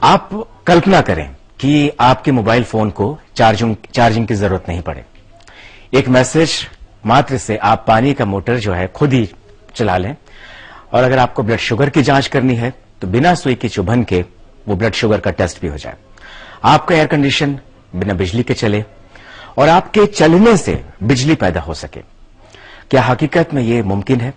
आप कल्पना करें कि आपके मोबाइल फोन को चार्जिंग की जरूरत नहीं पड़े। एक मैसेज मात्र से आप पानी का मोटर जो है खुद ही चला लें, और अगर आपको ब्लड शुगर की जांच करनी है तो बिना सुई की चुभन के वो ब्लड शुगर का टेस्ट भी हो जाए। आपका एयर कंडीशन बिना बिजली के चले और आपके चलने से बिजली पैदा हो सके। क्या हकीकत में ये मुमकिन है?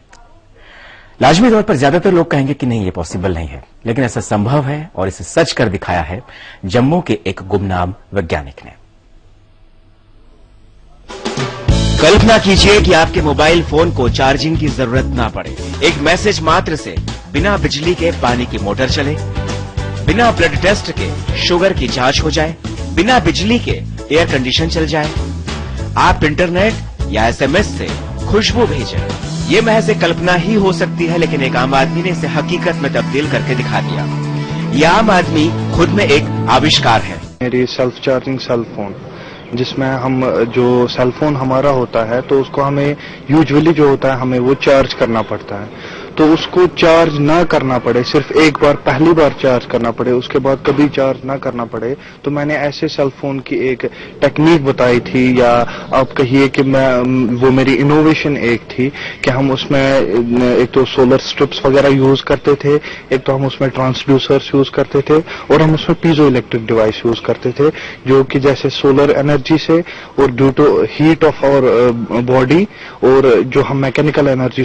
लाजमी तौर पर ज्यादातर लोग कहेंगे कि नहीं, ये पॉसिबल नहीं है, लेकिन ऐसा संभव है और इसे सच कर दिखाया है जम्मू के एक गुमनाम वैज्ञानिक ने। कल्पना कीजिए कि आपके मोबाइल फोन को चार्जिंग की जरूरत ना पड़े। एक मैसेज मात्र से बिना बिजली के पानी की मोटर चले, बिना ब्लड टेस्ट के शुगर की जांच हो जाए, बिना बिजली के एयर कंडीशन चल जाए। आप इंटरनेट या एसएमएस से खुशबू भेजें। ये महज एक कल्पना ही हो सकती है, लेकिन एक आम आदमी ने इसे हकीकत में तब्दील करके दिखा दिया। ये आम आदमी खुद में एक आविष्कार है। मेरी सेल्फ चार्जिंग सेल फोन, जिसमें हम जो सेल फोन हमारा होता है तो उसको हमें यूजुअली जो होता है हमें वो चार्ज करना पड़ता है, तो उसको चार्ज ना करना पड़े, सिर्फ एक बार पहली बार चार्ज करना पड़े, उसके बाद कभी चार्ज ना करना पड़े। तो मैंने ऐसे सेल फोन की एक टेक्निक बताई थी, या आप कहिए कि वो मेरी इनोवेशन एक थी कि हम उसमें एक तो सोलर स्ट्रिप्स वगैरह यूज करते थे, एक तो हम उसमें ट्रांसड्यूसर्स यूज करते थे, और हम उसमें पीजो इलेक्ट्रिक डिवाइस यूज करते थे, जो कि जैसे सोलर एनर्जी से और due to heat of our body, और जो हम मैकेनिकल एनर्जी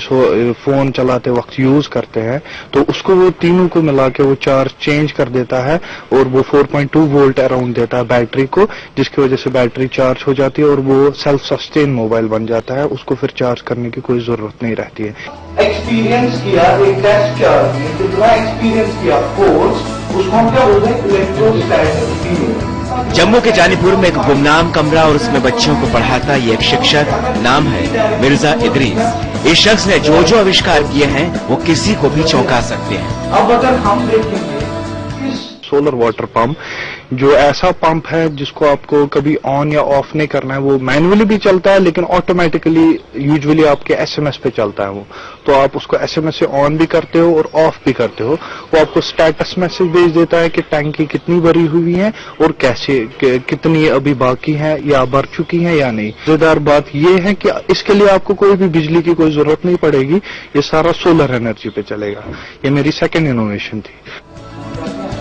फोन चलाते वक्त यूज करते हैं, तो उसको वो तीनों को मिला के वो चार्ज चेंज कर देता है, और वो 4.2 वोल्ट अराउंड देता है बैटरी को, जिसकी वजह से बैटरी चार्ज हो जाती है और वो सेल्फ सस्टेन मोबाइल बन जाता है। उसको फिर चार्ज करने की कोई जरूरत नहीं रहती है। एक्सपीरियंस किया, एक टेस्ट चार्ज में जितना एक्सपीरियंस किया कोर्स, उसको हम क्या बोलते हैं, इलेक्ट्रोस्टैटिक एक्सपीरियंस। जम्मू के जानीपुर में एक गुमनाम कमरा और उसमें बच्चों को पढ़ाता ये एक शिक्षक, नाम है मिर्जा इदरीस। इस शख्स ने जो जो आविष्कार किए हैं वो किसी को भी चौंका सकते हैं। अब अगर हम देखेंगे सोलर वाटर पंप, जो ऐसा पंप है जिसको आपको कभी ऑन या ऑफ नहीं करना है, वो मैनुअली भी चलता है लेकिन ऑटोमेटिकली यूजुअली आपके एसएमएस पे चलता है वो, तो आप उसको एसएमएस से ऑन भी करते हो और ऑफ भी करते हो। वो आपको स्टेटस मैसेज भेज देता है कि टैंकी कितनी भरी हुई है और कैसे कितनी अभी बाकी है या भर चुकी है या नहीं। मजेदार बात यह है कि इसके लिए आपको कोई भी बिजली की कोई जरूरत नहीं पड़ेगी, ये सारा सोलर एनर्जी पे चलेगा। ये मेरी सेकेंड इनोवेशन थी।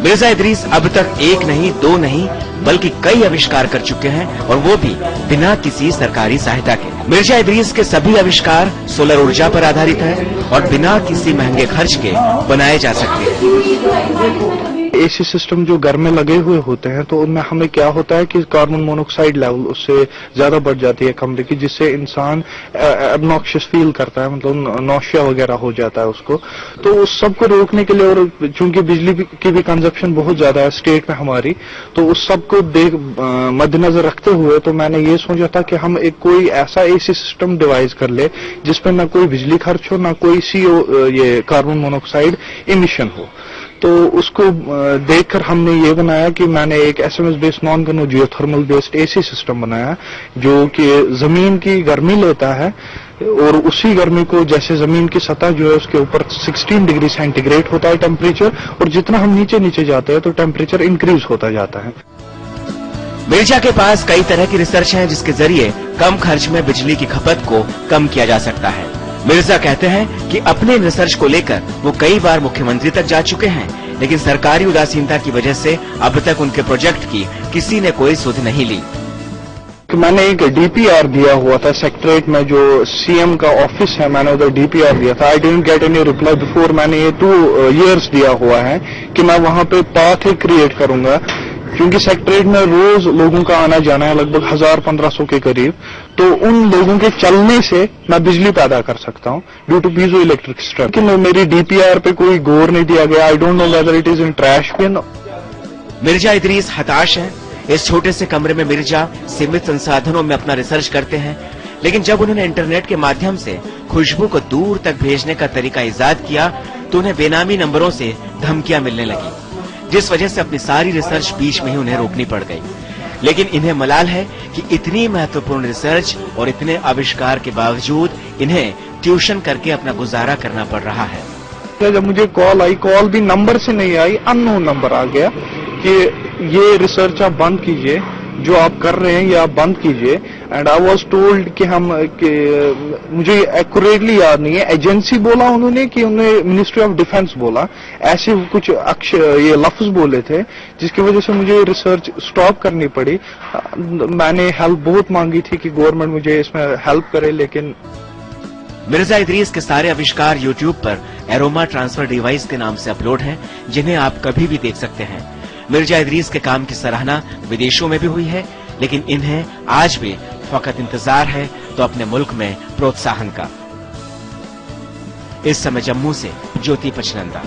मिर्जा इदरीस अब तक एक नहीं, दो नहीं, बल्कि कई आविष्कार कर चुके हैं, और वो भी बिना किसी सरकारी सहायता के। मिर्जा इदरीस के सभी आविष्कार सोलर ऊर्जा पर आधारित है और बिना किसी महंगे खर्च के बनाए जा सकते हैं। एसी सिस्टम जो घर में लगे हुए होते हैं तो उनमें हमें क्या होता है कि कार्बन मोनोऑक्साइड लेवल उससे ज्यादा बढ़ जाती है कमरे की, जिससे इंसान एब्नॉक्शियस फील करता है, मतलब नौशिया वगैरह हो जाता है उसको। तो उस सब को रोकने के लिए, और चूंकि बिजली की भी कंजप्शन बहुत ज्यादा है स्टेट में हमारी, तो उस सब को मद्देनजर रखते हुए तो मैंने ये सोचा था कि हम एक कोई ऐसा एसी सिस्टम डिवाइस कर ले जिसपे ना कोई बिजली खर्च हो, ना कोई ये कार्बन मोनोऑक्साइड इमिशन हो। तो उसको देखकर हमने ये बनाया कि मैंने एक SMS based non conventional geothermal based AC system बनाया, जो कि जमीन की गर्मी लेता है और उसी गर्मी को, जैसे जमीन की सतह जो है उसके ऊपर 16 डिग्री सेंटीग्रेड होता है टेम्परेचर, और जितना हम नीचे नीचे जाते हैं तो टेम्परेचर इंक्रीज होता जाता है। मिर्जा के पास कई तरह की रिसर्च है जिसके जरिए कम खर्च में बिजली की खपत को कम किया जा सकता है। मिर्जा कहते हैं कि अपने रिसर्च को लेकर वो कई बार मुख्यमंत्री तक जा चुके हैं, लेकिन सरकारी उदासीनता की वजह से अब तक उनके प्रोजेक्ट की किसी ने कोई सुध नहीं ली। मैंने एक डीपीआर दिया हुआ था सेक्रेटरीट में, जो सीएम का ऑफिस है, मैंने उधर डीपीआर दिया था। I didn't get any reply before. मैंने ये 2 years दिया हुआ है कि मैं वहां पे पाथ क्रिएट करूंगा, क्योंकि सेक्रेटरीट में रोज लोगों का आना जाना है, लगभग 1000-1500 के करीब, तो उन लोगों के चलने से मैं बिजली पैदा कर सकता हूं due to piezo electric system. लेकिन मेरी डीपीआर पे कोई गौर नहीं दिया गया। I don't know whether it is in trash bin. Mirza Idris हताश है। इस छोटे से कमरे में मिर्जा सीमित संसाधनों में अपना रिसर्च करते हैं, लेकिन जब उन्होंने इंटरनेट के माध्यम से खुशबू को दूर तक भेजने का तरीका इजाद किया तो उन्हें बेनामी नंबरों से धमकियां मिलने लगी, जिस वजह से अपनी सारी रिसर्च बीच में ही उन्हें रोकनी पड़ गई। लेकिन इन्हें मलाल है कि इतनी महत्वपूर्ण रिसर्च और इतने आविष्कार के बावजूद इन्हें ट्यूशन करके अपना गुजारा करना पड़ रहा है। जब मुझे कॉल आई, कॉल भी नंबर से नहीं आई, अननोन नंबर आ गया कि ये रिसर्च आप बंद कीजिए, जो आप कर रहे हैं ये आप बंद कीजिए। एंड आई वाज टोल्ड कि मुझे एक्यूरेटली याद नहीं है, एजेंसी बोला उन्होंने कि उन्होंने मिनिस्ट्री ऑफ डिफेंस बोला, ऐसे कुछ ये लफ्ज बोले थे, जिसकी वजह से मुझे रिसर्च स्टॉप करनी पड़ी। मैंने हेल्प बहुत मांगी थी कि गवर्नमेंट मुझे इसमें हेल्प करे, लेकिन मिर्जा इदरीस के सारे आविष्कार YouTube पर एरोमा ट्रांसफर डिवाइस के नाम से अपलोड हैं, जिन्हें आप कभी भी देख सकते हैं। मिर्जा इदरीस के काम की सराहना विदेशों में भी हुई है, लेकिन इन्हें आज भी फकत इंतजार है तो अपने मुल्क में प्रोत्साहन का। इस समय जम्मू से ज्योति पचनंदा।